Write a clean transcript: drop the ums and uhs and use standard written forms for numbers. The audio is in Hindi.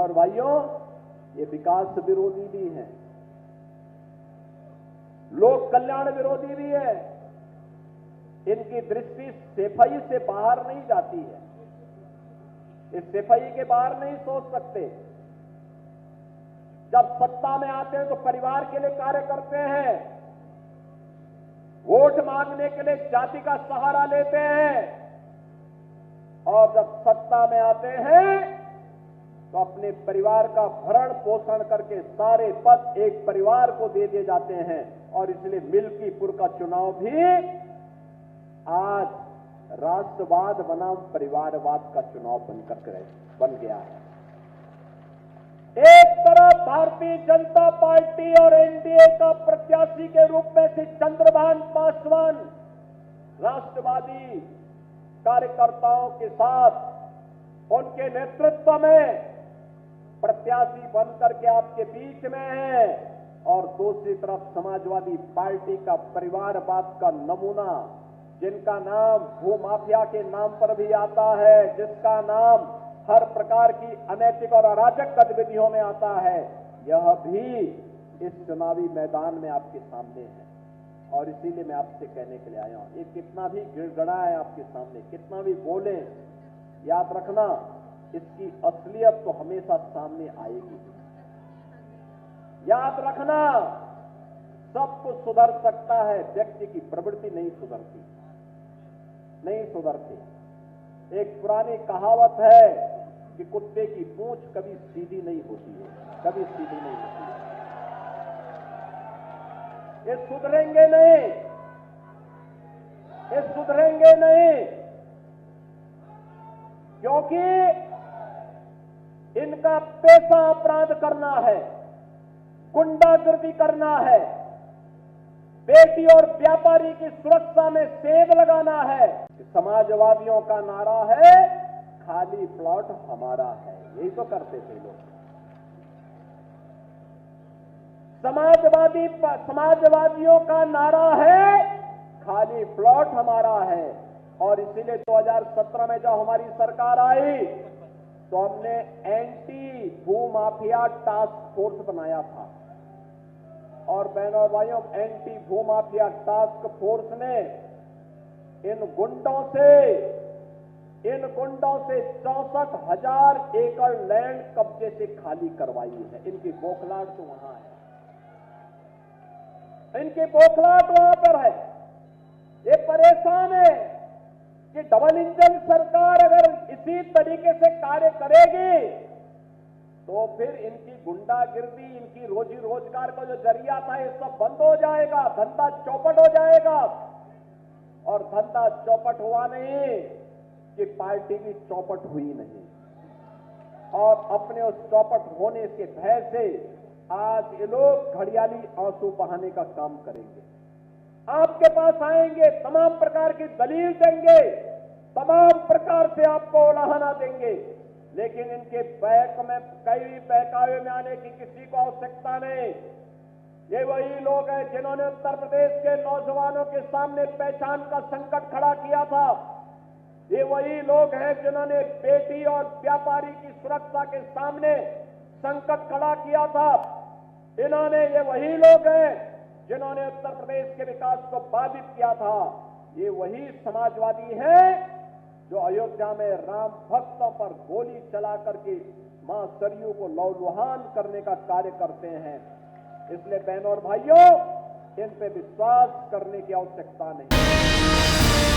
और भाइयों, ये विकास विरोधी भी हैं, लोक कल्याण विरोधी भी है। इनकी दृष्टि सफाई से बाहर नहीं जाती है, इस सफाई के बाहर नहीं सोच सकते। जब सत्ता में आते हैं तो परिवार के लिए कार्य करते हैं, वोट मांगने के लिए जाति का सहारा लेते हैं, और जब सत्ता में आते हैं तो अपने परिवार का भरण पोषण करके सारे पद एक परिवार को दे दिए जाते हैं। और इसलिए मिल्कीपुर का चुनाव भी आज राष्ट्रवाद बनाम परिवारवाद का चुनाव बन गया है। एक तरफ भारतीय जनता पार्टी और एनडीए का प्रत्याशी के रूप में श्री चंद्रभान पासवान राष्ट्रवादी कार्यकर्ताओं के साथ उनके नेतृत्व में प्रत्याशी बनकर के आपके बीच में है, और दूसरी तरफ समाजवादी पार्टी का परिवारवाद का नमूना, जिनका नाम भूमाफिया के नाम पर भी आता है, जिसका नाम हर प्रकार की अनैतिक और अराजक गतिविधियों में आता है, यह भी इस चुनावी मैदान में आपके सामने है। और इसीलिए मैं आपसे कहने के लिए आया हूं, ये कितना भी गिड़गड़ाए आपके सामने, कितना भी बोले, याद रखना इसकी असलियत तो हमेशा सामने आएगी। याद रखना, सब कुछ सुधर सकता है, व्यक्ति की प्रवृत्ति नहीं सुधरती। एक पुरानी कहावत है कि कुत्ते की पूंछ कभी सीधी नहीं होती है, कभी सीधी नहीं होती है। ये सुधरेंगे नहीं, क्योंकि इनका पेशा अपराध करना है, गुंडागर्दी करना है, बेटी और व्यापारी की सुरक्षा में सेंध लगाना है। समाजवादियों का नारा है खाली प्लॉट हमारा है, यही तो करते थे लोग। समाजवादियों का नारा है खाली प्लॉट हमारा है। और इसीलिए 2017 में जब हमारी सरकार आई तो हमने एंटी भूमाफिया टास्क फोर्स बनाया था। और बहनों और भाइयों, एंटी भूमाफिया टास्क फोर्स ने इन गुंडों से 64,000 एकड़ लैंड कब्जे से खाली करवाई है। इनकी बौखलाहट तो वहां है, इनकी बौखलाहट वहां पर है। ये परेशान है कि डबल इंजन सरकार अगर इसी तरीके से कार्य करेगी तो फिर इनकी गुंडागिर्दी, इनकी रोजी रोजगार का जो जरिया था, ये सब बंद हो जाएगा, धंधा चौपट हो जाएगा। और धंधा चौपट हुआ नहीं कि पार्टी भी चौपट हुई नहीं। और अपने उस चौपट होने के भय से आज ये लोग घड़ियाली आंसू बहाने का काम करेंगे, आपके पास आएंगे, तमाम प्रकार की दलील देंगे, तमाम प्रकार से आपको उलाहना देंगे, लेकिन इनके कई बहकावे में आने की किसी को आवश्यकता नहीं। ये वही लोग हैं जिन्होंने उत्तर प्रदेश के नौजवानों के सामने पहचान का संकट खड़ा किया था। ये वही लोग हैं जिन्होंने बेटी और व्यापारी की सुरक्षा के सामने संकट खड़ा किया था। ये वही लोग हैं जिन्होंने उत्तर प्रदेश के विकास को बाधित किया था। ये वही समाजवादी हैं जो अयोध्या में राम भक्तों पर गोली चला करके मां सरयू को लहूलुहान करने का कार्य करते हैं। इसलिए बहनों और भाइयों, इन पे विश्वास करने की आवश्यकता नहीं।